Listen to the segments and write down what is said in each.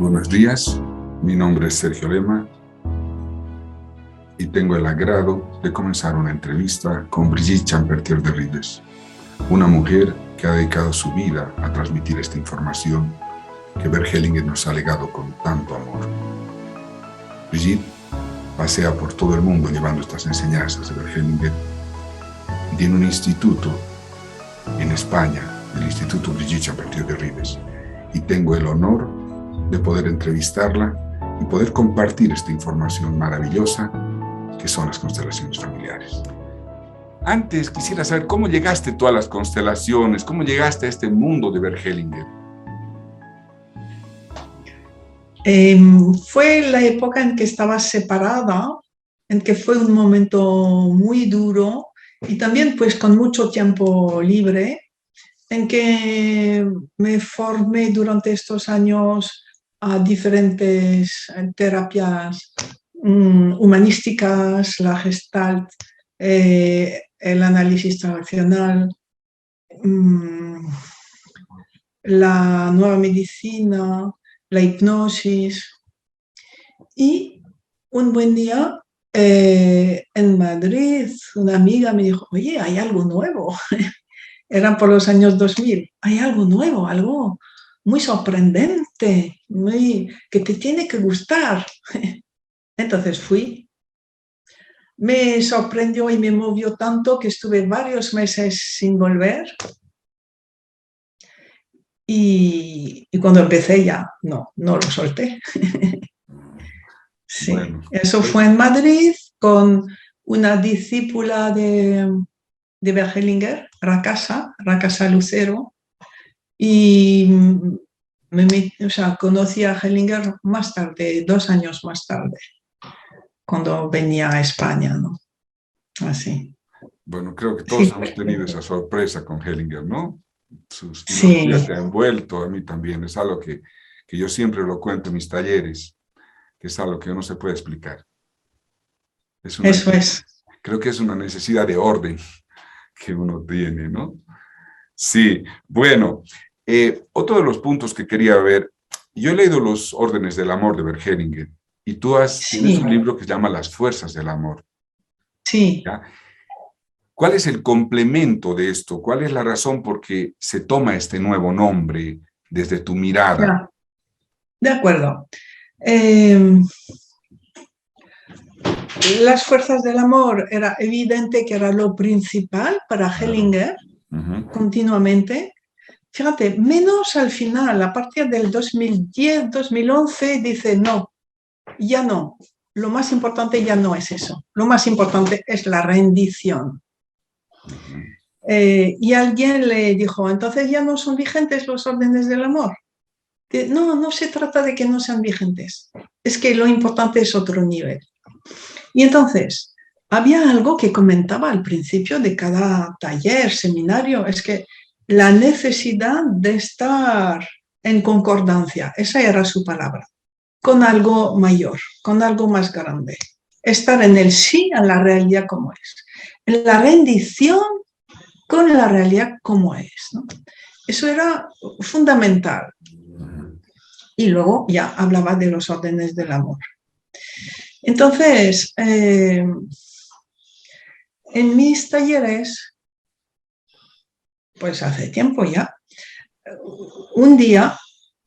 Buenos días, mi nombre es Sergio Lema y tengo el agrado de comenzar una entrevista con Brigitte Champertier de Rives, una mujer que ha dedicado su vida a transmitir esta información que Bert Hellinger nos ha legado con tanto amor. Brigitte pasea por todo el mundo llevando estas enseñanzas de Bert Hellinger y tiene un instituto en España, el Instituto Brigitte Champertier de Rives, y tengo el honor de poder entrevistarla y poder compartir esta información maravillosa que son las constelaciones familiares. Antes quisiera saber cómo llegaste tú a las constelaciones, cómo llegaste a este mundo de Bert Hellinger. Fue la época en que estaba separada, en que fue un momento muy duro y también pues con mucho tiempo libre, en que me formé durante estos años a diferentes terapias humanísticas, la Gestalt, el análisis transaccional, la nueva medicina, la hipnosis. Y un buen día en Madrid una amiga me dijo, oye, hay algo nuevo. Eran por los años 2000. Hay algo nuevo, algo muy sorprendente, que te tiene que gustar. Entonces fui. Me sorprendió y me movió tanto que estuve varios meses sin volver. Y cuando empecé ya, no lo solté. Sí, bueno, eso fue en Madrid con una discípula de Bert Hellinger, Rakasa Lucero, y conocí a Hellinger más tarde, 2 años más tarde, cuando venía a España, ¿no? Así. Bueno, creo que todos hemos tenido esa sorpresa con Hellinger, ¿no? Sus filosofías te han envuelto, a mí también, es algo que yo siempre lo cuento en mis talleres, que es algo que no se puede explicar. Eso es. Creo que es una necesidad de orden que uno tiene, ¿no? Sí, bueno, otro de los puntos que quería ver, yo he leído Los órdenes del amor de Bert Hellinger, y tú tienes un libro que se llama Las fuerzas del amor. Sí. ¿Ya? ¿Cuál es el complemento de esto? ¿Cuál es la razón por qué se toma este nuevo nombre desde tu mirada? Ya. De acuerdo. Las fuerzas del amor era evidente que era lo principal para Hellinger, continuamente. Fíjate, menos al final, a partir del 2010, 2011, dice no, ya no. Lo más importante ya no es eso. Lo más importante es la rendición. Y alguien le dijo, entonces ya no son vigentes los órdenes del amor. No se trata de que no sean vigentes. Es que lo importante es otro nivel. Y entonces, había algo que comentaba al principio de cada taller, seminario, es que la necesidad de estar en concordancia, esa era su palabra, con algo mayor, con algo más grande. Estar en el sí a la realidad como es. En la rendición con la realidad como es, ¿no? Eso era fundamental. Y luego ya hablaba de los órdenes del amor. Entonces, en mis talleres, pues hace tiempo ya, un día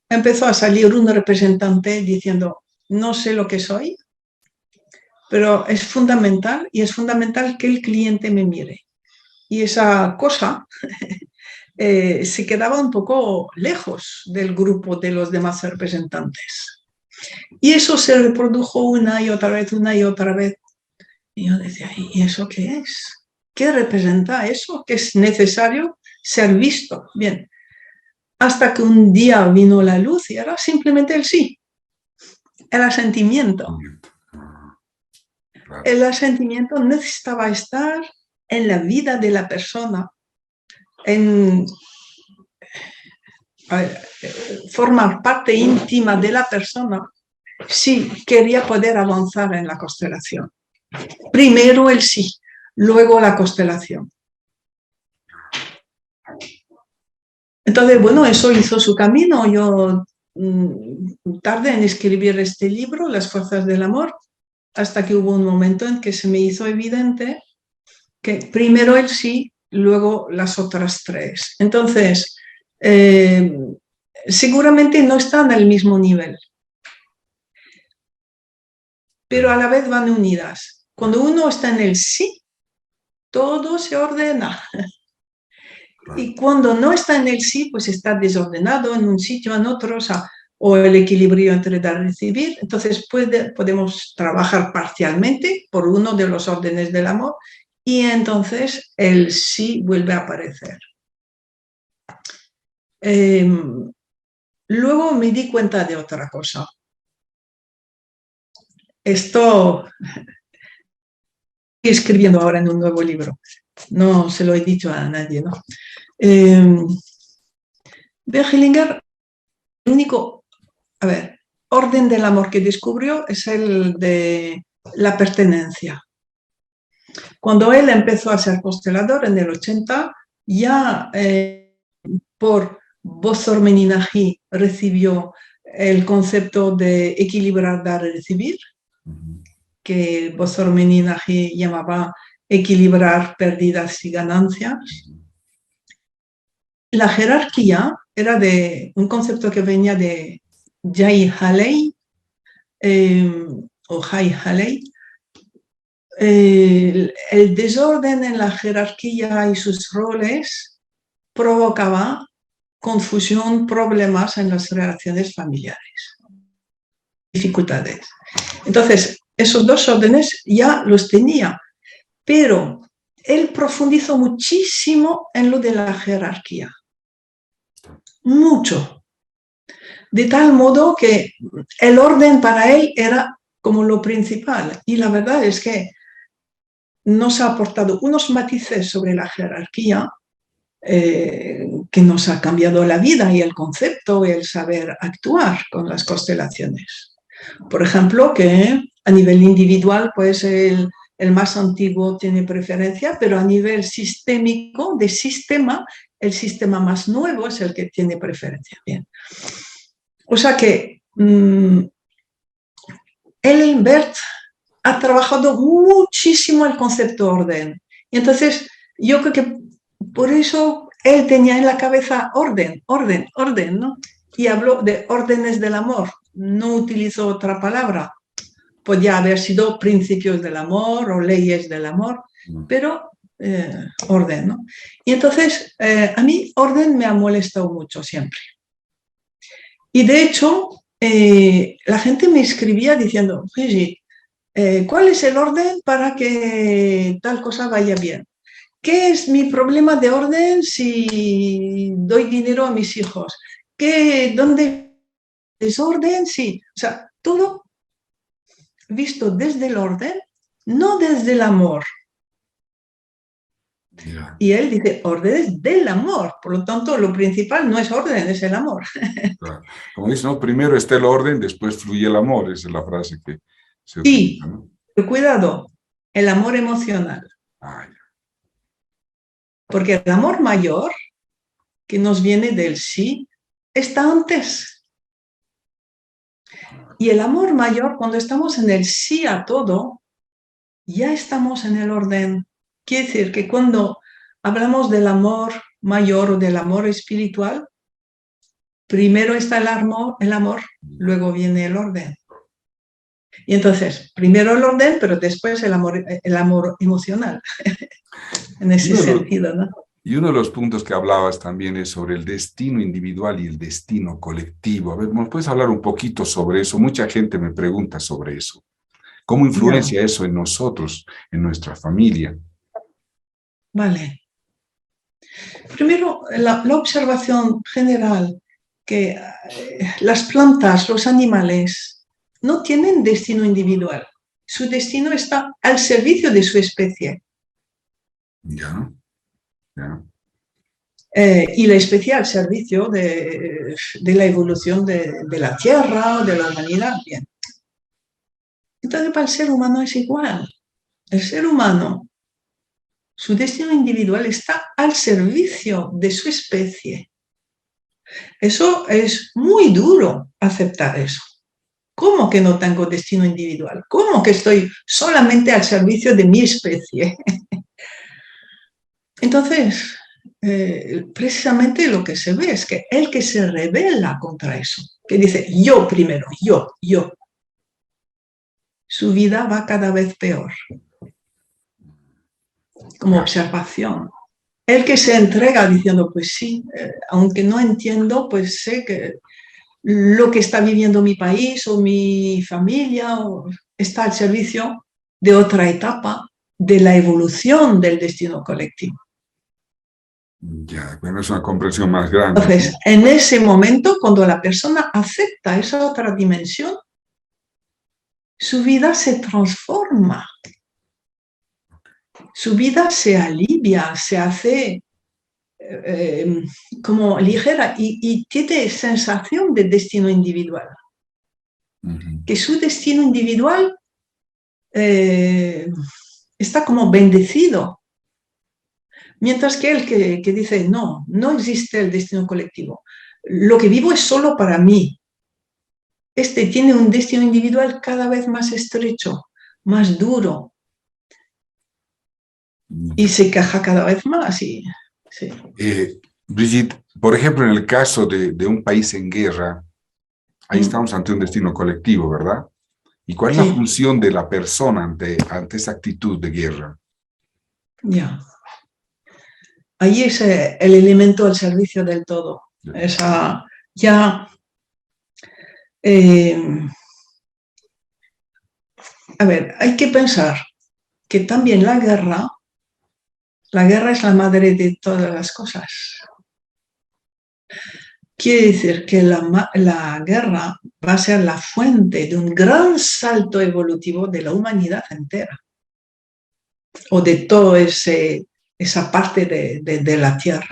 empezó a salir un representante diciendo, no sé lo que soy, pero es fundamental y es fundamental que el cliente me mire. Y esa cosa se quedaba un poco lejos del grupo de los demás representantes. Y eso se reprodujo una y otra vez, una y otra vez. Y yo decía, ¿y eso qué es? ¿Qué representa eso? Que es necesario ser visto. Bien, hasta que un día vino la luz y era simplemente el sí, el asentimiento. El asentimiento necesitaba estar en la vida de la persona, en formar parte íntima de la persona si quería poder avanzar en la constelación. Primero el sí, luego la constelación. Entonces, bueno, eso hizo su camino. Yo tardé en escribir este libro, Las fuerzas del amor, hasta que hubo un momento en que se me hizo evidente que primero el sí, luego las otras tres. Entonces, seguramente no están al mismo nivel, pero a la vez van unidas. Cuando uno está en el sí, todo se ordena. Y cuando no está en el sí, pues está desordenado en un sitio, en otro, o el equilibrio entre dar y recibir. Entonces podemos trabajar parcialmente por uno de los órdenes del amor y entonces el sí vuelve a aparecer. Luego me di cuenta de otra cosa. Esto estoy escribiendo ahora en un nuevo libro. No se lo he dicho a nadie, ¿no? Hellinger, el único, orden del amor que descubrió es el de la pertenencia. Cuando él empezó a ser constelador en el 80, ya por Bothor Meninahí recibió el concepto de equilibrar, dar y recibir, que Bothor Meninahí llamaba equilibrar pérdidas y ganancias. La jerarquía era de un concepto que venía de Jay Haley o Jay Haley. El desorden en la jerarquía y sus roles provocaba confusión, problemas en las relaciones familiares, dificultades. Entonces, esos dos órdenes ya los tenía, pero él profundizó muchísimo en lo de la jerarquía. Mucho. De tal modo que el orden para él era como lo principal. Y la verdad es que nos ha aportado unos matices sobre la jerarquía que nos ha cambiado la vida y el concepto y el saber actuar con las constelaciones. Por ejemplo, que a nivel individual, pues el más antiguo tiene preferencia, pero a nivel sistémico, de sistema, el sistema más nuevo es el que tiene preferencia. Bien. O sea que Ellenberg ha trabajado muchísimo el concepto orden. Y entonces, yo creo que por eso él tenía en la cabeza orden, ¿no? Y habló de órdenes del amor. No utilizó otra palabra. Podía haber sido principios del amor o leyes del amor, pero orden, ¿no? Y entonces, a mí orden me ha molestado mucho siempre. Y de hecho, la gente me escribía diciendo, Brigitte, ¿cuál es el orden para que tal cosa vaya bien? ¿Qué es mi problema de orden si doy dinero a mis hijos? ¿Dónde desorden? Sí, o sea, todo visto desde el orden, no desde el amor. Yeah. Y él dice, orden es del amor, por lo tanto, lo principal no es orden, es el amor. Claro. Como dice, ¿no? Primero está el orden, después fluye el amor, esa es la frase que se utiliza, sí, ¿no? Pero cuidado, el amor emocional. Yeah. Porque el amor mayor, que nos viene del sí, está antes. Y el amor mayor, cuando estamos en el sí a todo, ya estamos en el orden. Quiere decir que cuando hablamos del amor mayor o del amor espiritual, primero está el amor, luego viene el orden. Y entonces, primero el orden, pero después el amor emocional. En ese sentido, ¿no? Y uno de los puntos que hablabas también es sobre el destino individual y el destino colectivo. A ver, ¿nos puedes hablar un poquito sobre eso? Mucha gente me pregunta sobre eso. ¿Cómo influencia eso en nosotros, en nuestra familia? Vale. Primero, la observación general que las plantas, los animales, no tienen destino individual. Su destino está al servicio de su especie. Ya. Y la especie al servicio de la evolución de la Tierra o de la humanidad. Bien. Entonces, para el ser humano es igual. El ser humano, su destino individual está al servicio de su especie. Eso es muy duro aceptar eso. ¿Cómo que no tengo destino individual? ¿Cómo que estoy solamente al servicio de mi especie? Entonces, precisamente lo que se ve es que el que se rebela contra eso, que dice yo primero, yo, su vida va cada vez peor, como observación. El que se entrega diciendo, pues sí, aunque no entiendo, pues sé que lo que está viviendo mi país o mi familia está al servicio de otra etapa de la evolución del destino colectivo. Ya, bueno, es una comprensión más grande. Entonces, en ese momento, cuando la persona acepta esa otra dimensión, su vida se transforma, su vida se alivia, se hace como ligera y tiene sensación de destino individual. Que su destino individual está como bendecido. Mientras que el que dice, no, no existe el destino colectivo. Lo que vivo es solo para mí. Este tiene un destino individual cada vez más estrecho, más duro. Y se queja cada vez más. Sí. Brigitte, por ejemplo, en el caso de un país en guerra, ahí estamos ante un destino colectivo, ¿verdad? ¿Y cuál es la función de la persona ante esa actitud de guerra? Ya. Ahí es el elemento al servicio del todo. Esa, ya, a ver, hay que pensar que también la guerra es la madre de todas las cosas. Quiere decir que la guerra va a ser la fuente de un gran salto evolutivo de la humanidad entera, o de toda esa parte de la Tierra.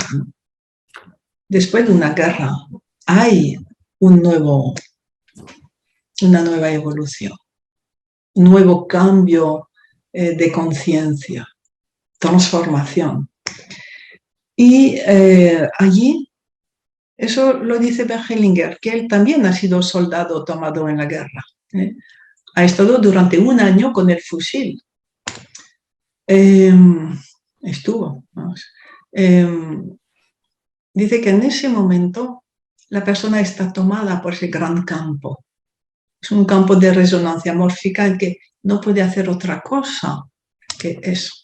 Después de una guerra hay una nueva evolución, un nuevo cambio de conciencia, transformación. Y allí, eso lo dice Bergelinger, que él también ha sido soldado tomado en la guerra. Ha estado durante un año con el fusil. Estuvo. Dice que en ese momento la persona está tomada por ese gran campo. Es un campo de resonancia mórfica en que no puede hacer otra cosa que eso.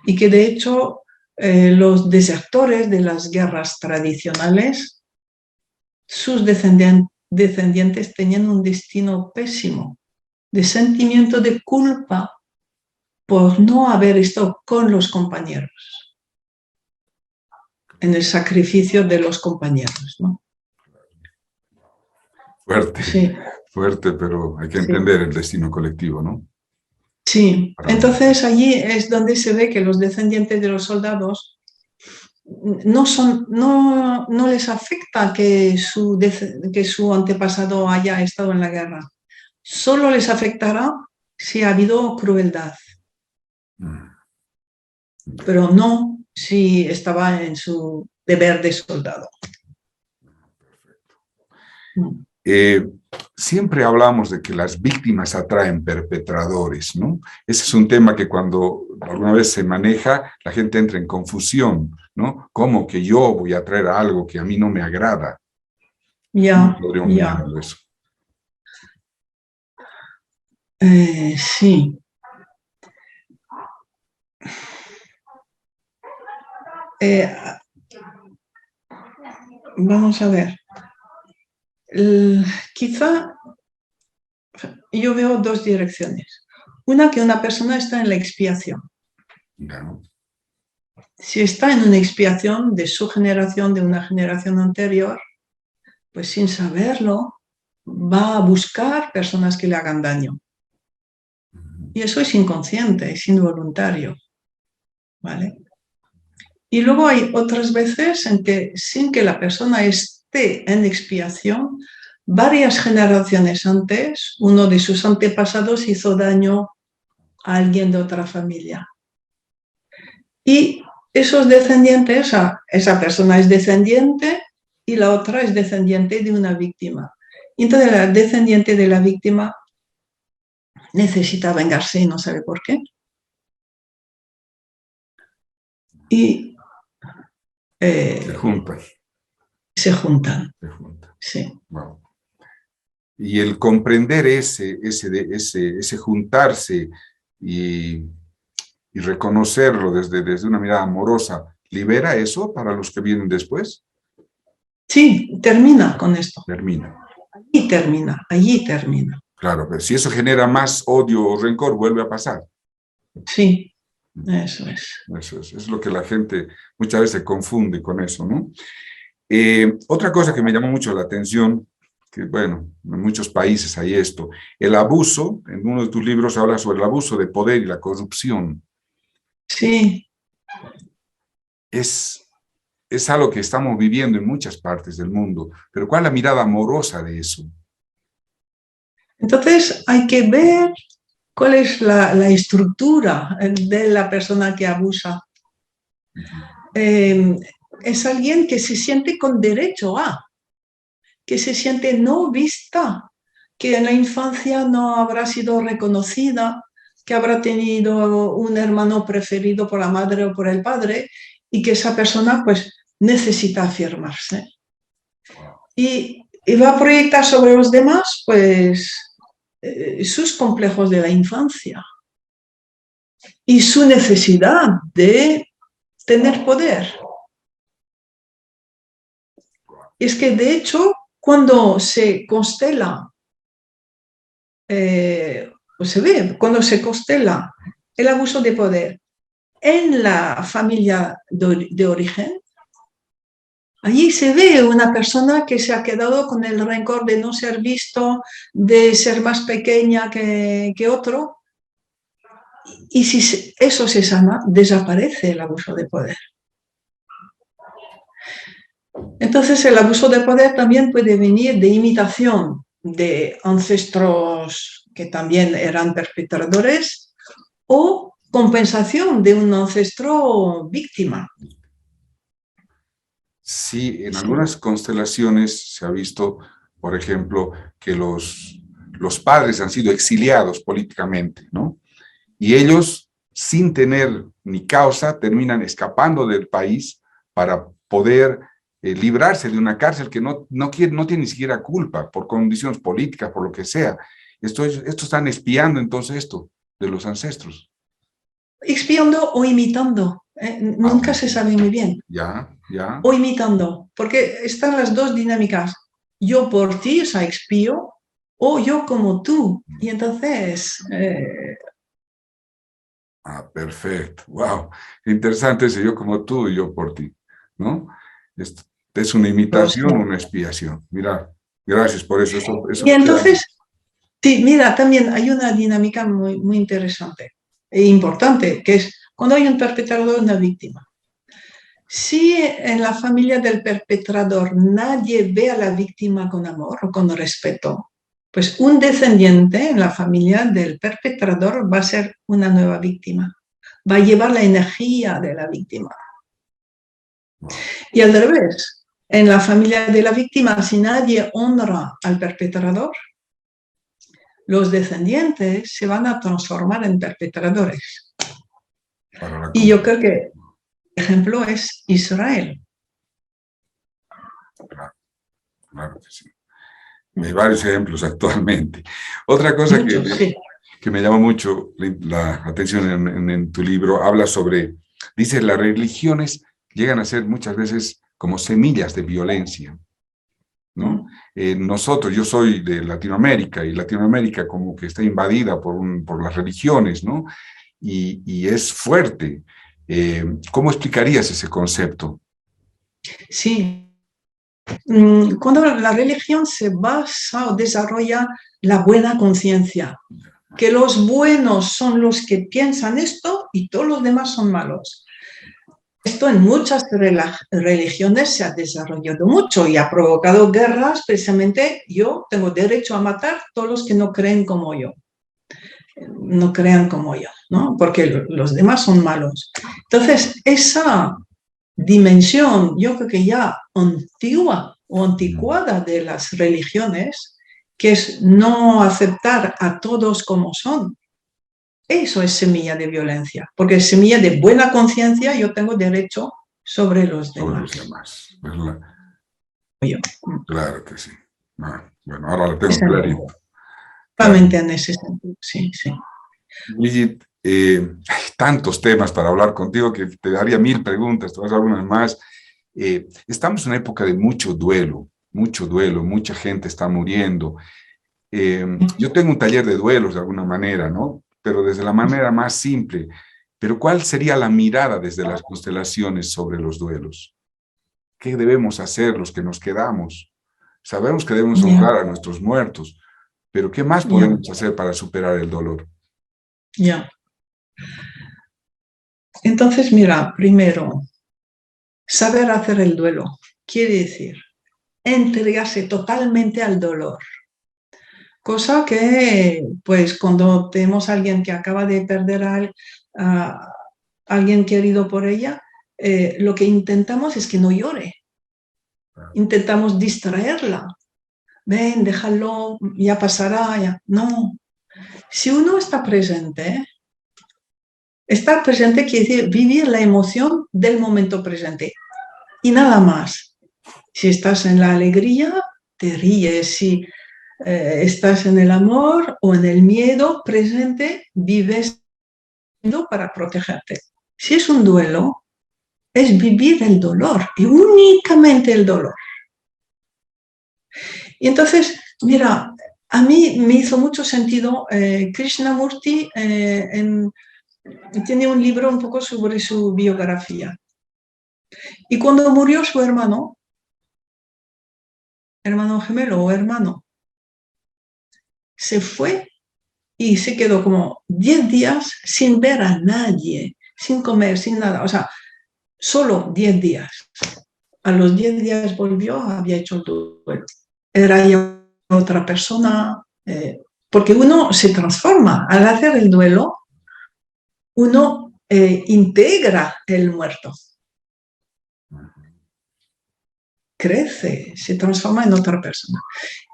Y que de hecho los desertores de las guerras tradicionales, sus descendientes tenían un destino pésimo, de sentimiento de culpa por no haber estado con los compañeros, en el sacrificio de los compañeros, ¿no? Fuerte, sí. Fuerte, pero hay que entender el destino colectivo, ¿no? Sí, entonces allí es donde se ve que los descendientes de los soldados no les afecta que su antepasado haya estado en la guerra. Solo les afectará si ha habido crueldad, pero no si estaba en su deber de soldado. Siempre hablamos de que las víctimas atraen perpetradores, ¿no? Ese es un tema que cuando alguna vez se maneja, la gente entra en confusión, ¿no? ¿Cómo que yo voy a atraer algo que a mí no me agrada? Ya, ¿Podríamos mirarlo eso? Sí. Vamos a ver. Quizá yo veo dos direcciones. Una, que una persona está en la expiación. No. Si está en una expiación de su generación, de una generación anterior, pues sin saberlo, va a buscar personas que le hagan daño. Y eso es inconsciente, es involuntario. ¿Vale? Y luego hay otras veces en que, sin que la persona esté en expiación, varias generaciones antes, uno de sus antepasados hizo daño a alguien de otra familia. Y esos descendientes, esa persona es descendiente y la otra es descendiente de una víctima. Y entonces la descendiente de la víctima necesita vengarse y no sabe por qué. Y Se juntan. se juntan. Se juntan. Sí. Wow. Y el comprender ese juntarse y, y reconocerlo desde una mirada amorosa, ¿libera eso para los que vienen después? Sí, termina con esto. Termina. Allí termina. Claro, pero si eso genera más odio o rencor, vuelve a pasar. Sí, eso es. Eso es lo que la gente muchas veces se confunde con eso, ¿no? Otra cosa que me llamó mucho la atención, que bueno, en muchos países hay esto, el abuso, en uno de tus libros habla sobre el abuso de poder y la corrupción. Sí. Es algo que estamos viviendo en muchas partes del mundo, pero ¿cuál es la mirada amorosa de eso? Entonces hay que ver cuál es la estructura de la persona que abusa. Es alguien que se siente con derecho a, que se siente no vista, que en la infancia no habrá sido reconocida, que habrá tenido un hermano preferido por la madre o por el padre y que esa persona pues necesita afirmarse. Y va a proyectar sobre los demás pues sus complejos de la infancia y su necesidad de tener poder. Es que de hecho cuando se constela pues se ve, cuando se constela el abuso de poder en la familia de origen, allí se ve una persona que se ha quedado con el rencor de no ser visto, de ser más pequeña que otro, y si eso se sana, desaparece el abuso de poder. Entonces el abuso de poder también puede venir de imitación de ancestros que también eran perpetradores o compensación de un ancestro víctima. Sí, en algunas constelaciones se ha visto, por ejemplo, que los padres han sido exiliados políticamente, ¿no? Y ellos, sin tener ni causa, terminan escapando del país para poder librarse de una cárcel que no tiene ni siquiera culpa, por condiciones políticas, por lo que sea. Esto están espiando entonces esto de los ancestros. Expiando o imitando, nunca se sabe muy bien. Ya. O imitando, porque están las dos dinámicas. Yo por ti, o sea, expío, o yo como tú. Y entonces... Perfecto. Wow. Interesante ese yo como tú y yo por ti, ¿no? Es una imitación, una expiación. Mira, gracias por eso. Eso y entonces, sí, mira, también hay una dinámica muy, muy interesante e importante, que es cuando hay un perpetrador y una víctima. Si en la familia del perpetrador nadie ve a la víctima con amor o con respeto, pues un descendiente en la familia del perpetrador va a ser una nueva víctima, va a llevar la energía de la víctima. Y al revés, en la familia de la víctima, si nadie honra al perpetrador, los descendientes se van a transformar en perpetradores. Y yo creo que el ejemplo es Israel. Claro que sí. Hay varios ejemplos actualmente. Otra cosa que me llama mucho la atención en tu libro, habla sobre, dice, las religiones llegan a ser muchas veces como semillas de violencia, ¿no? Nosotros, yo soy de Latinoamérica, y Latinoamérica como que está invadida por las religiones, ¿no? Y es fuerte. ¿Cómo explicarías ese concepto? Sí. Cuando la religión se basa o desarrolla la buena conciencia, que los buenos son los que piensan esto y todos los demás son malos. Esto en muchas religiones se ha desarrollado mucho y ha provocado guerras. Precisamente yo tengo derecho a matar a todos los que no creen como yo, no crean como yo, ¿no? Porque los demás son malos. Entonces, esa dimensión, yo creo que ya antigua o anticuada de las religiones, que es no aceptar a todos como son. Eso es semilla de violencia, porque es semilla de buena conciencia, yo tengo derecho sobre los demás. Sobre los demás, ¿verdad? Claro que sí. Ah, bueno, ahora lo tengo clarito. Solamente en ese sentido, sí, sí. Brigitte, hay tantos temas para hablar contigo que te daría 1000 preguntas, te vas a dar algunas más. Estamos en una época de mucho duelo, mucha gente está muriendo. Yo tengo un taller de duelos de alguna manera, ¿no? Pero desde la manera más simple. Pero ¿cuál sería la mirada desde las constelaciones sobre los duelos? ¿Qué debemos hacer los que nos quedamos? Sabemos que debemos honrar a nuestros muertos, pero ¿qué más podemos hacer para superar el dolor? Ya. Entonces, mira, primero, saber hacer el duelo quiere decir entregarse totalmente al dolor. Cosa que, pues, cuando tenemos a alguien que acaba de perder a alguien querido por ella, lo que intentamos es que no llore. Intentamos distraerla. Ven, déjalo, ya pasará, ya. No. Si uno está presente, estar presente quiere decir vivir la emoción del momento presente y nada más. Si estás en la alegría, te ríes. Si estás en el amor o en el miedo presente, vives para protegerte. Si es un duelo, es vivir el dolor y únicamente el dolor. Y entonces, mira, a mí me hizo mucho sentido Krishnamurti tiene un libro un poco sobre su biografía. Y cuando murió su hermano gemelo o hermano, se fue y se quedó como 10 días sin ver a nadie, sin comer, sin nada. O sea, solo 10 días. A los 10 días volvió, había hecho el duelo. Era ya otra persona, porque uno se transforma. Al hacer el duelo, uno integra el muerto. Crece, se transforma en otra persona.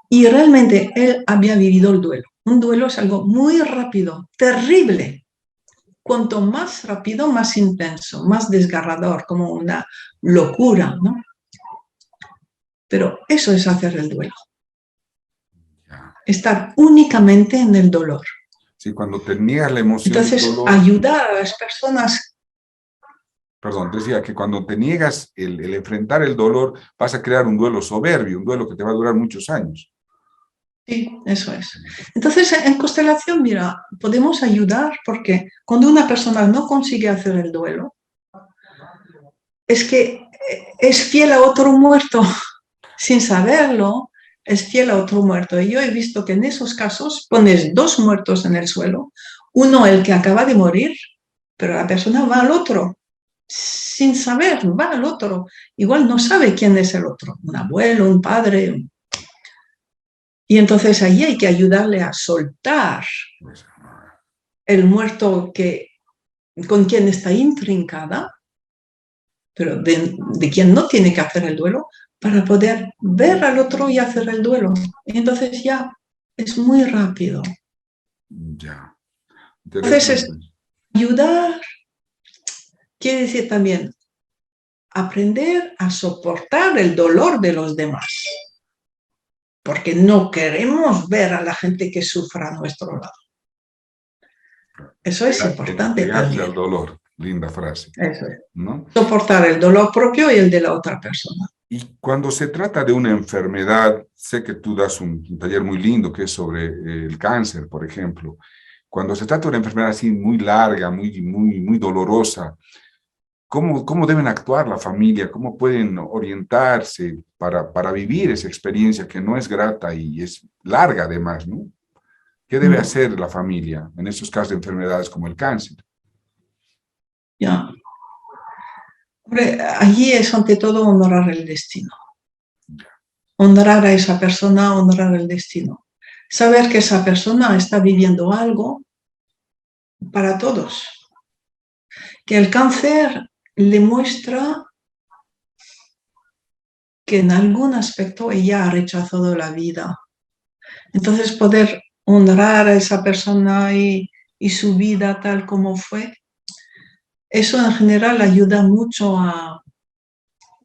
Y realmente él había vivido el duelo. Un duelo es algo muy rápido, terrible. Cuanto más rápido, más intenso, más desgarrador, como una locura, ¿no? Pero eso es hacer el duelo. Estar únicamente en el dolor. Sí, cuando te niegas la emoción. Entonces, del dolor, ayudar a las personas. Perdón, decía que cuando te niegas el enfrentar el dolor, vas a crear un duelo soberbio, un duelo que te va a durar muchos años. Sí, eso es. Entonces, en constelación, mira, podemos ayudar porque cuando una persona no consigue hacer el duelo, es que es fiel a otro muerto, sin saberlo, es fiel a otro muerto. Y yo he visto que en esos casos pones 2 muertos en el suelo, uno el que acaba de morir, pero la persona va al otro, sin saber, va al otro. Igual no sabe quién es el otro, un abuelo, un padre. Y entonces ahí hay que ayudarle a soltar el muerto con quien está intrincada, pero de quien no tiene que hacer el duelo, para poder ver al otro y hacer el duelo. Y entonces ya es muy rápido. Ya. Entonces es ayudar, quiere decir también aprender a soportar el dolor de los demás. Porque no queremos ver a la gente que sufra a nuestro lado. Eso es importante también. Al dolor, linda frase. Eso es. ¿No? Soportar el dolor propio y el de la otra persona. Y cuando se trata de una enfermedad, sé que tú das un taller muy lindo que es sobre el cáncer, por ejemplo. Cuando se trata de una enfermedad así muy larga, muy dolorosa, ¿cómo deben actuar la familia? ¿Cómo pueden orientarse para vivir esa experiencia que no es grata y es larga además, ¿no? ¿Qué debe hacer la familia en esos casos de enfermedades como el cáncer? Ya. Allí es ante todo honrar el destino. Honrar a esa persona, honrar el destino. Saber que esa persona está viviendo algo para todos. Que el cáncer le muestra que en algún aspecto ella ha rechazado la vida. Entonces poder honrar a esa persona y su vida tal como fue, eso en general ayuda mucho a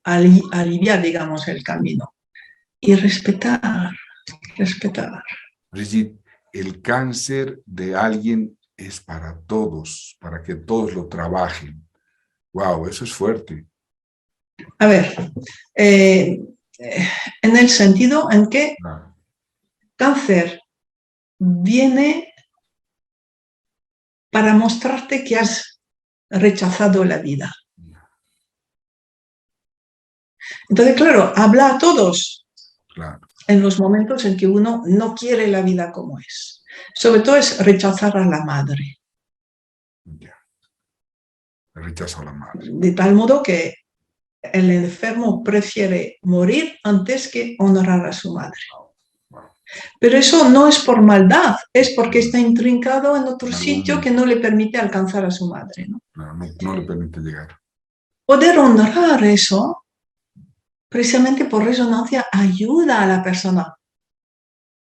aliviar, digamos, el camino. Y respetar. Brigitte, el cáncer de alguien es para todos, para que todos lo trabajen. Wow, eso es fuerte. A ver, en el sentido en que cáncer viene para mostrarte que has rechazado la vida. Entonces, claro, habla a todos en los momentos en que uno no quiere la vida como es. Sobre todo es rechazar a la madre. Rechazo a la madre. De tal modo que el enfermo prefiere morir antes que honrar a su madre. Pero eso no es por maldad, es porque está intrincado en otro sitio que no le permite alcanzar a su madre, ¿no? No le permite llegar. Poder honrar eso, precisamente por resonancia, ayuda a la persona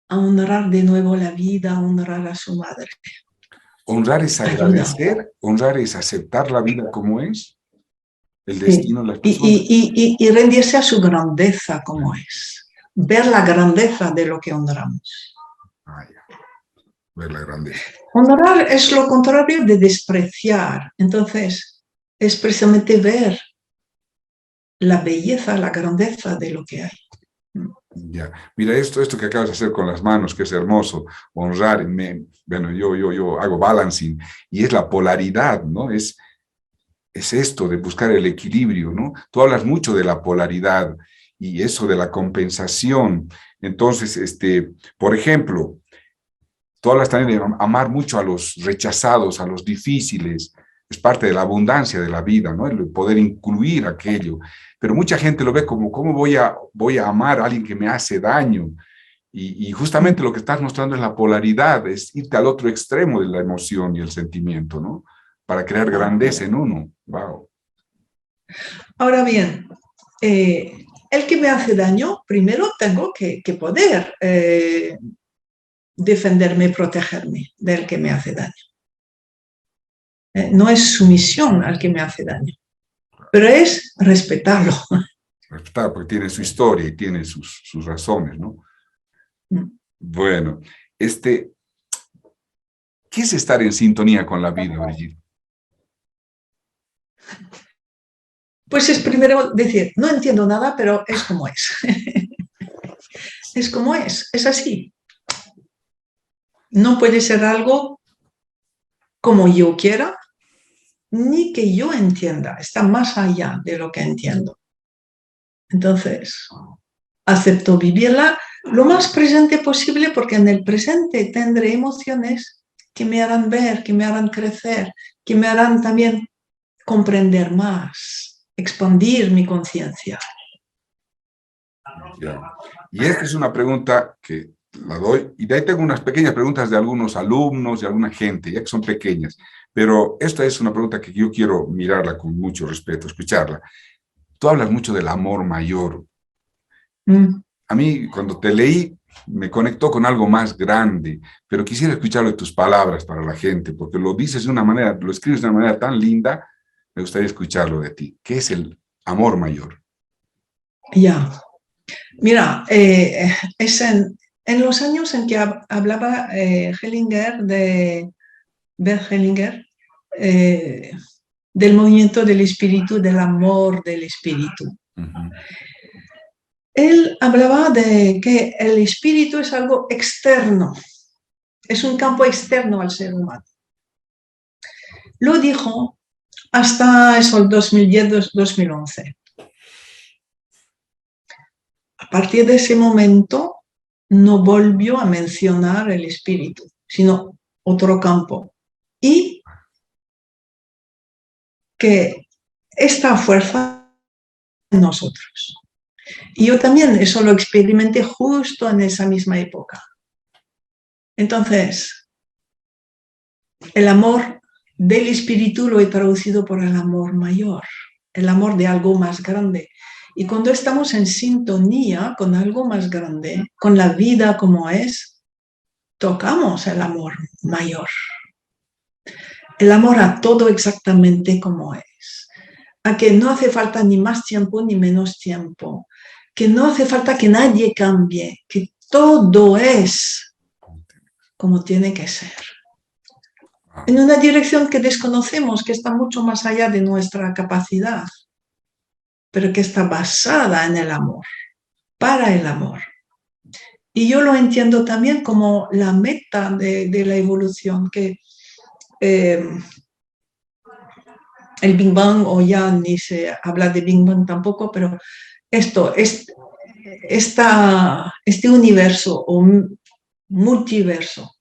a honrar de nuevo la vida, a honrar a su madre. Honrar es agradecer, honrar es aceptar la vida como es, el destino de las personas. Y rendirse a su grandeza como es. Ver la grandeza de lo que honramos. Ver la grandeza. Honrar es lo contrario de despreciar. Entonces, es precisamente ver la belleza, la grandeza de lo que hay. Ya. Mira, esto que acabas de hacer con las manos, que es hermoso, honrar, bueno, yo hago balancing, y es la polaridad, ¿no? Es esto de buscar el equilibrio, ¿no? Tú hablas mucho de la polaridad y eso de la compensación. Entonces, por ejemplo, tú hablas también de amar mucho a los rechazados, a los difíciles, es parte de la abundancia de la vida, ¿no? El poder incluir aquello. Pero mucha gente lo ve como, ¿cómo voy a amar a alguien que me hace daño? Y justamente lo que estás mostrando es la polaridad, es irte al otro extremo de la emoción y el sentimiento, ¿no? Para crear grandeza en uno. Wow. Ahora bien, el que me hace daño, primero tengo que poder defenderme, protegerme del que me hace daño. No es sumisión al que me hace daño, pero es respetarlo. Respetar, porque tiene su historia y tiene sus razones, ¿no? Bueno, ¿qué es estar en sintonía con la vida, Brigitte? Pues es primero decir, no entiendo nada, pero es como es. Es como es así. No puede ser algo como yo quiera, ni que yo entienda, está más allá de lo que entiendo. Entonces, acepto vivirla lo más presente posible porque en el presente tendré emociones que me harán ver, que me harán crecer, que me harán también comprender más, expandir mi conciencia. Ya. Y esta es una pregunta que la doy, y de ahí tengo unas pequeñas preguntas de algunos alumnos, de alguna gente, ya que son pequeñas, pero esta es una pregunta que yo quiero mirarla con mucho respeto, escucharla. Tú hablas mucho del amor mayor. A mí, cuando te leí, me conectó con algo más grande, pero quisiera escucharlo de tus palabras para la gente, porque lo dices de una manera, lo escribes de una manera tan linda, me gustaría escucharlo de ti. ¿Qué es el amor mayor? Ya. Mira, es en los años en que hablaba Hellinger, Bert Hellinger, del movimiento del espíritu, del amor del espíritu. Él hablaba de que el espíritu es algo externo, es un campo externo al ser humano. Lo dijo hasta eso, el 2010-2011. A partir de ese momento no volvió a mencionar el espíritu, sino otro campo. Y que esta fuerza en nosotros. Y yo también eso lo experimenté justo en esa misma época. Entonces, el amor del espíritu lo he traducido por el amor mayor, el amor de algo más grande. Y cuando estamos en sintonía con algo más grande, con la vida como es, tocamos el amor mayor. El amor a todo exactamente como es. A que no hace falta ni más tiempo ni menos tiempo. Que no hace falta que nadie cambie. Que todo es como tiene que ser. En una dirección que desconocemos, que está mucho más allá de nuestra capacidad, pero que está basada en el amor, para el amor. Y yo lo entiendo también como la meta de la evolución, que el Big Bang, o ya ni se habla de Big Bang tampoco, pero este universo o multiverso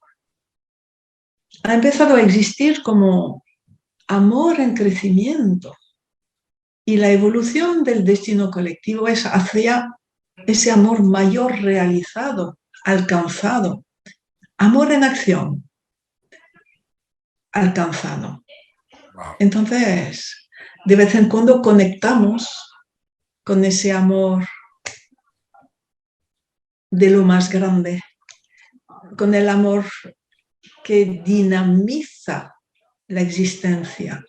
ha empezado a existir como amor en crecimiento. Y la evolución del destino colectivo es hacia ese amor mayor realizado, alcanzado. Amor en acción, alcanzado. Entonces, de vez en cuando conectamos con ese amor de lo más grande, con el amor que dinamiza la existencia.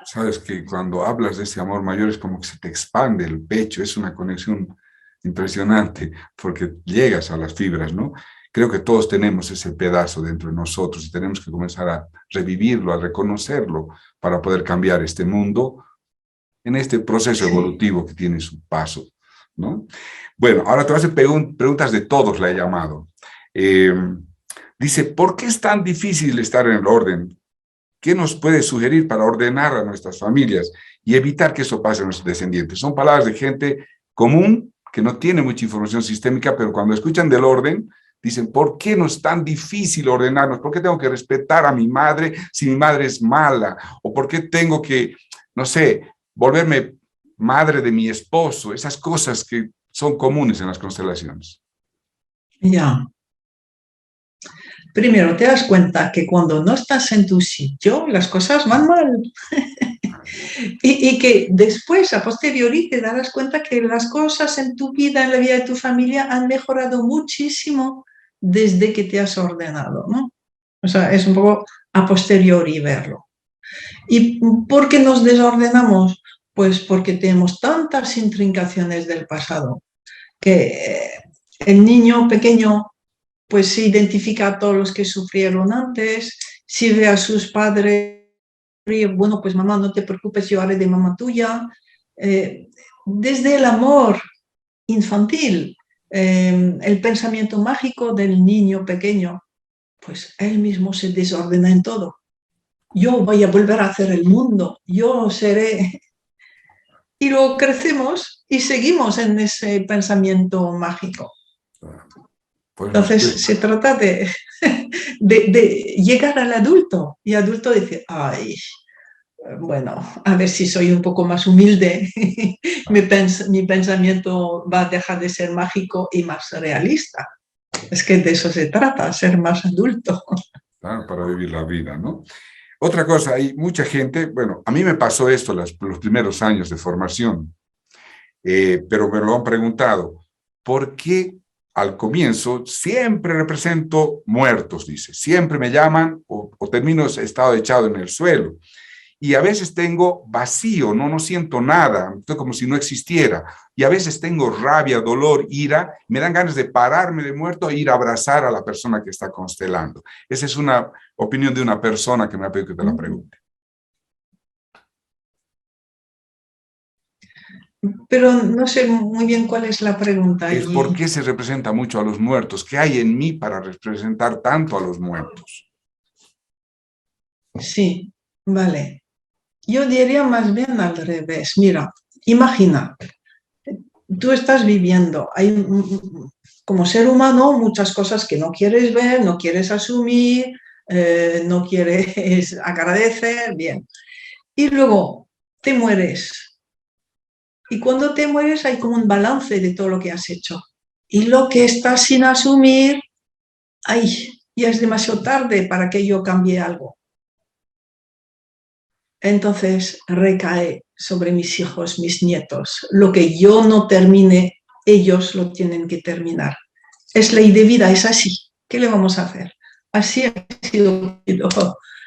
Sabes que cuando hablas de ese amor mayor es como que se te expande el pecho, es una conexión impresionante porque llegas a las fibras, ¿no? Creo que todos tenemos ese pedazo dentro de nosotros y tenemos que comenzar a revivirlo, a reconocerlo para poder cambiar este mundo en este proceso evolutivo que tiene su paso, ¿no? Bueno, ahora te voy a hacer preguntas de todos, la he llamado. Dice, ¿por qué es tan difícil estar en el orden? ¿Qué nos puede sugerir para ordenar a nuestras familias y evitar que eso pase a nuestros descendientes? Son palabras de gente común que no tiene mucha información sistémica, pero cuando escuchan del orden, dicen, ¿por qué nos es tan difícil ordenarnos? ¿Por qué tengo que respetar a mi madre si mi madre es mala? ¿O por qué tengo que, no sé, volverme madre de mi esposo? Esas cosas que son comunes en las constelaciones. Ya. Primero, te das cuenta que cuando no estás en tu sitio, las cosas van mal. y que después, a posteriori, te darás cuenta que las cosas en tu vida, en la vida de tu familia, han mejorado muchísimo desde que te has ordenado, ¿no? O sea, es un poco a posteriori verlo. ¿Y por qué nos desordenamos? Pues porque tenemos tantas intrincaciones del pasado, que el niño pequeño pues se identifica a todos los que sufrieron antes, si ve a sus padres, bueno, pues mamá, no te preocupes, yo haré de mamá tuya. Desde el amor infantil, el pensamiento mágico del niño pequeño, pues él mismo se desordena en todo. Yo voy a volver a hacer el mundo, yo seré... Y luego crecemos y seguimos en ese pensamiento mágico. Pues Entonces se trata de llegar al adulto y el adulto dice, ay, bueno, a ver si soy un poco más humilde, mi pensamiento va a dejar de ser mágico y más realista. Es que de eso se trata, ser más adulto. claro, para vivir la vida, ¿no? Otra cosa, hay mucha gente, bueno, a mí me pasó esto los primeros años de formación, pero me lo han preguntado, ¿por qué al comienzo siempre represento muertos? Dice, siempre me llaman o termino estado echado en el suelo. Y a veces tengo vacío, no siento nada, estoy como si no existiera. Y a veces tengo rabia, dolor, ira, me dan ganas de pararme de muerto e ir a abrazar a la persona que está constelando. Esa es una opinión de una persona que me ha pedido que te la pregunte. Pero no sé muy bien cuál es la pregunta Es por allí. qué se representa mucho a los muertos. ¿Qué hay en mí para representar tanto a los muertos? Sí, vale. Yo diría más bien al revés. Mira, imagina, tú estás viviendo, hay como ser humano muchas cosas que no quieres ver, no quieres asumir, no quieres agradecer, bien. Y luego te mueres. Y cuando te mueres hay como un balance de todo lo que has hecho. Y lo que estás sin asumir, ay, ya es demasiado tarde para que yo cambie algo. entonces recae sobre mis hijos, mis nietos. Lo que yo no termine, ellos lo tienen que terminar. Es ley de vida, es así. ¿Qué le vamos a hacer? Así ha sido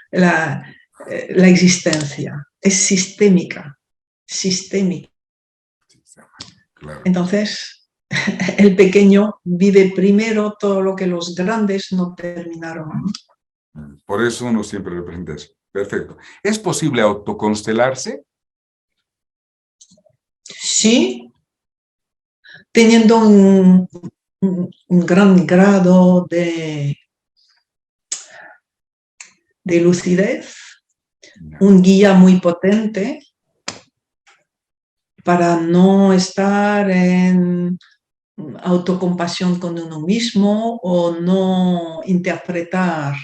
la existencia. Es sistémica, sistémica. Claro. Entonces, el pequeño vive primero todo lo que los grandes no terminaron. Por eso uno siempre representa eso. Perfecto. ¿Es posible autoconstelarse? Sí, teniendo un gran grado de lucidez, un guía muy potente para no estar en autocompasión con uno mismo o no interpretar.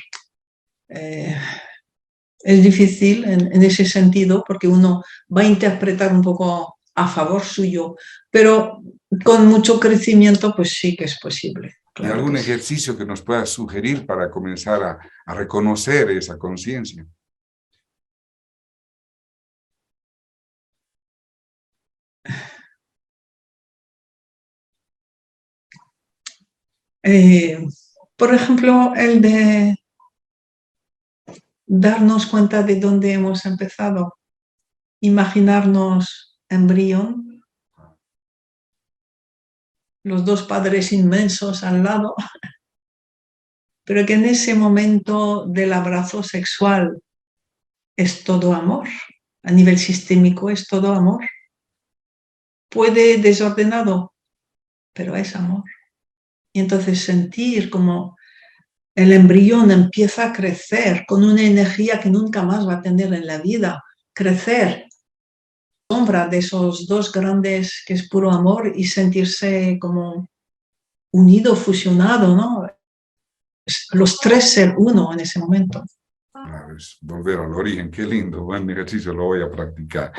Es difícil en ese sentido porque uno va a interpretar un poco a favor suyo, pero con mucho crecimiento pues sí que es posible. ¿Y Claro algún que sí. ejercicio que nos pueda sugerir para comenzar a reconocer esa conciencia? Por ejemplo, el de darnos cuenta de dónde hemos empezado, imaginarnos embrión, los dos padres inmensos al lado, pero que en ese momento del abrazo sexual es todo amor, a nivel sistémico es todo amor. Puede desordenado, pero es amor. Y entonces sentir como el embrión empieza a crecer con una energía que nunca más va a tener en la vida, crecer sombra de esos dos grandes que es puro amor y sentirse como unido, fusionado, ¿no? Los tres ser uno en ese momento. Claro, es volver al origen. Qué lindo, buen ejercicio, lo voy a practicar.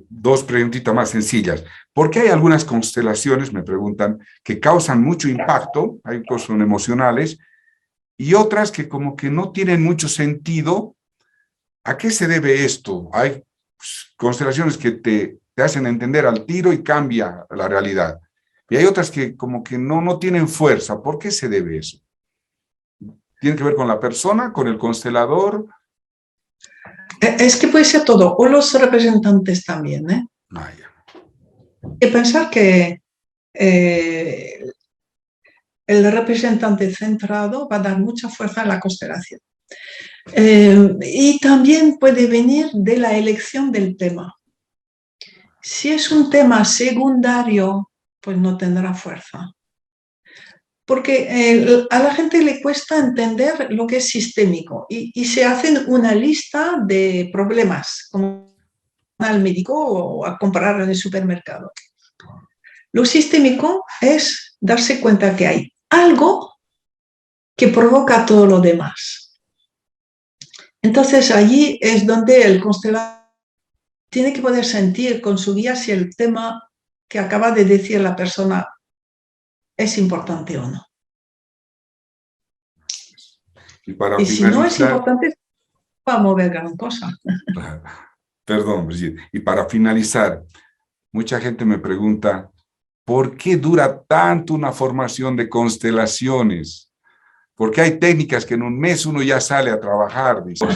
Dos preguntitas más sencillas. ¿Por qué hay algunas constelaciones, me preguntan, que causan mucho impacto, hay cosas son emocionales, y otras que como que no tienen mucho sentido? ¿A qué se debe esto? Hay constelaciones que te hacen entender al tiro y cambia la realidad. Y hay otras que como que no tienen fuerza. ¿Por qué se debe eso? ¿Tiene que ver con la persona, con el constelador? Es que puede ser todo, o los representantes también, ¿eh? Ah, ya. Y pensar que eh, el representante centrado va a dar mucha fuerza a la constelación. Y también puede venir de la elección del tema. Si es un tema secundario, pues no tendrá fuerza. Porque a la gente le cuesta entender lo que es sistémico y se hacen una lista de problemas, como al médico o a comprar en el supermercado. Lo sistémico es darse cuenta que hay algo que provoca todo lo demás. Entonces allí es donde el constelador tiene que poder sentir con su guía si el tema que acaba de decir la persona es importante o no. Y para Y si no es finalizar, importante, va a mover gran cosa. perdón, Brigitte, y para finalizar, mucha gente me pregunta, ¿por qué dura tanto una formación de constelaciones? Porque hay técnicas que en un mes uno ya sale a trabajar, dice.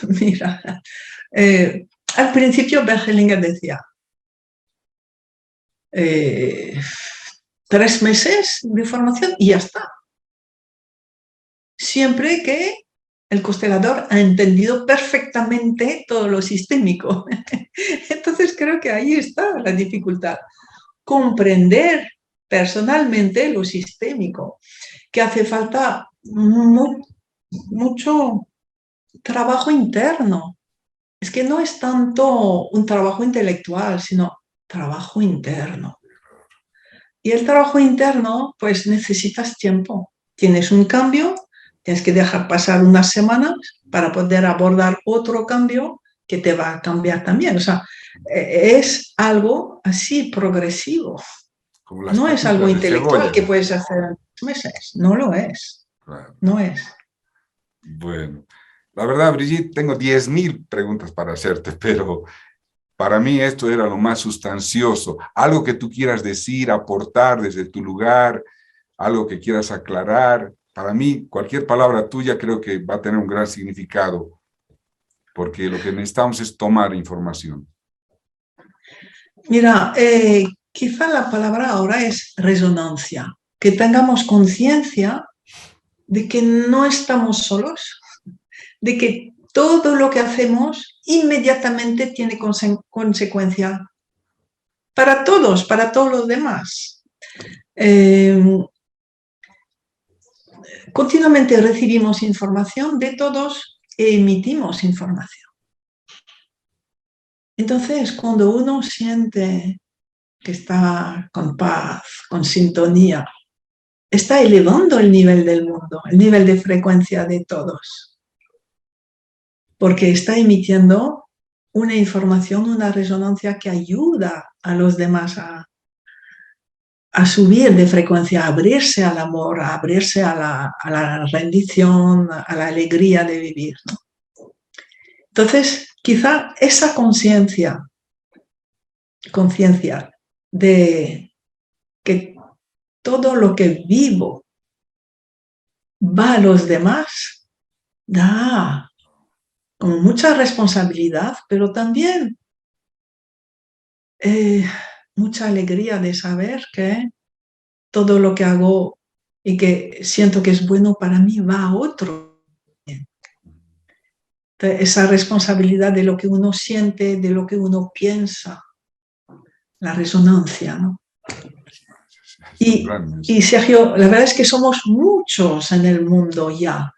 Mira, al principio Bergelinger decía, 3 meses de formación y ya está. Siempre que el constelador ha entendido perfectamente todo lo sistémico. Entonces creo que ahí está la dificultad. Comprender personalmente lo sistémico, que hace falta mucho trabajo interno. Es que no es tanto un trabajo intelectual, sino trabajo interno. Y el trabajo interno, pues necesitas tiempo. Tienes un cambio, tienes que dejar pasar unas semanas para poder abordar otro cambio que te va a cambiar también. O sea, es algo así progresivo. Como las No es algo patitas de intelectual cebolla. que puedes hacer en 2 meses. No lo es. Claro. No es. Bueno, La verdad, Brigitte, tengo 10.000 preguntas para hacerte, pero para mí esto era lo más sustancioso. Algo que tú quieras decir, aportar desde tu lugar, algo que quieras aclarar. Para mí, cualquier palabra tuya creo que va a tener un gran significado, porque lo que necesitamos es tomar información. Mira, quizá la palabra ahora es resonancia, que tengamos conciencia de que no estamos solos, de que todo lo que hacemos inmediatamente tiene consecuencia para todos, para todos los demás. Continuamente recibimos información de todos e emitimos información. Entonces, cuando uno siente que está con paz, con sintonía, está elevando el nivel del mundo, el nivel de frecuencia de todos, porque está emitiendo una información, una resonancia que ayuda a los demás a subir de frecuencia, a abrirse al amor, a abrirse a la rendición, a la alegría de vivir, ¿no? Entonces, quizá esa conciencia de que todo lo que vivo va a los demás, da con mucha responsabilidad, pero también mucha alegría de saber que todo lo que hago y que siento que es bueno para mí va a otro. Esa responsabilidad de lo que uno siente, de lo que uno piensa, la resonancia, ¿no? Y Sergio, la verdad es que somos muchos en el mundo ya,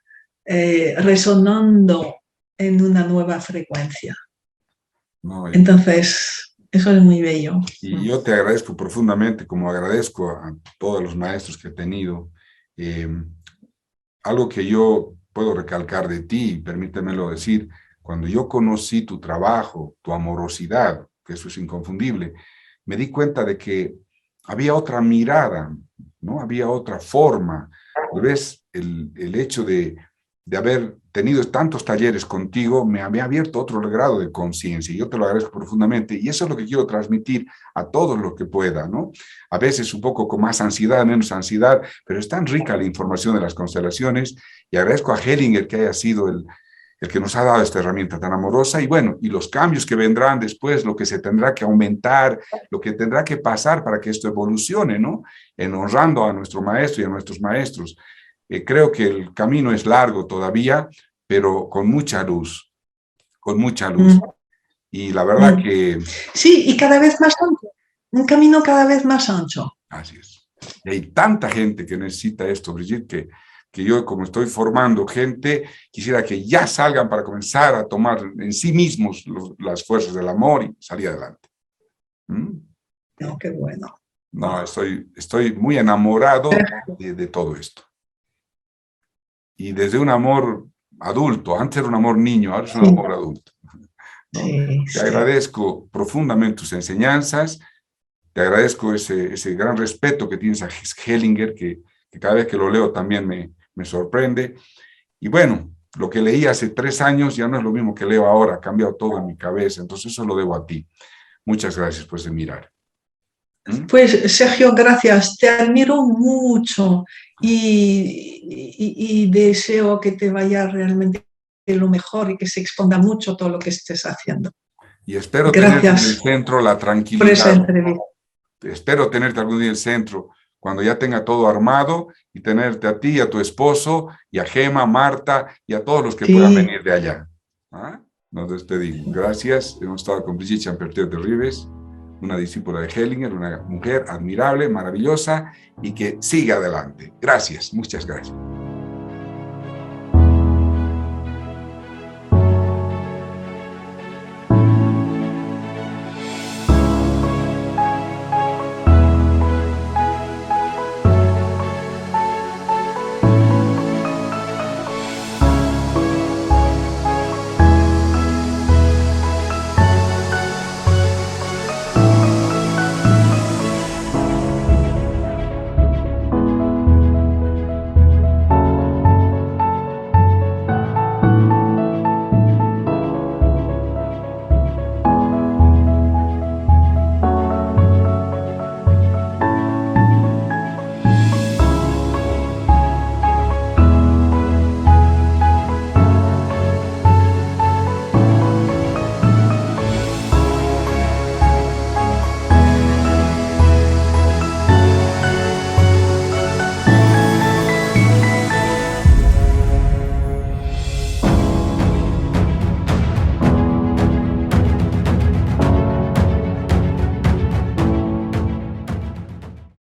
resonando en una nueva frecuencia. Entonces, eso es muy bello. Y yo te agradezco profundamente, como agradezco a todos los maestros que he tenido. Algo que yo puedo recalcar de ti, permítemelo decir, cuando yo conocí tu trabajo, tu amorosidad, que eso es inconfundible, me di cuenta de que había otra mirada, ¿no? Había otra forma. ¿Ves? El hecho de haber tenido tantos talleres contigo me había abierto otro grado de conciencia y yo te lo agradezco profundamente y eso es lo que quiero transmitir a todos los que pueda, ¿no? A veces un poco con más ansiedad, menos ansiedad, pero es tan rica la información de las constelaciones y agradezco a Hellinger que haya sido el que nos ha dado esta herramienta tan amorosa y bueno, y los cambios que vendrán después, lo que se tendrá que aumentar, lo que tendrá que pasar para que esto evolucione, ¿no? En honrando a nuestro maestro y a nuestros maestros. Creo que el camino es largo todavía, pero con mucha luz, con mucha luz. Y la verdad que... Sí, y cada vez más ancho, un camino cada vez más ancho. Así es. Y hay tanta gente que necesita esto, Brigitte, que yo como estoy formando gente, quisiera que ya salgan para comenzar a tomar en sí mismos las fuerzas del amor y salir adelante. No, qué bueno. No, estoy muy enamorado de todo esto. Y desde un amor adulto, antes era un amor niño, ahora es un amor adulto, ¿no? Te agradezco profundamente tus enseñanzas, te agradezco ese gran respeto que tienes a Hellinger, que cada vez que lo leo también me sorprende. Y bueno, lo que leí hace 3 años ya no es lo mismo que leo ahora, ha cambiado todo en mi cabeza, entonces eso lo debo a ti. Muchas gracias por ese mirar. Pues Sergio, gracias, te admiro mucho y deseo que te vaya realmente lo mejor y que se exponga mucho todo lo que estés haciendo. Y espero tenerte en el centro la tranquilidad. Por esa entrevista. Espero tenerte algún día en el centro, cuando ya tenga todo armado y tenerte a ti, a tu esposo, y a Gema, Marta y a todos los que puedan venir de allá. ¿Ah? Nos despedimos. Gracias. Hemos estado con Brigitte Champertier de Rives, una discípula de Hellinger, una mujer admirable, maravillosa y que siga adelante. Gracias, muchas gracias.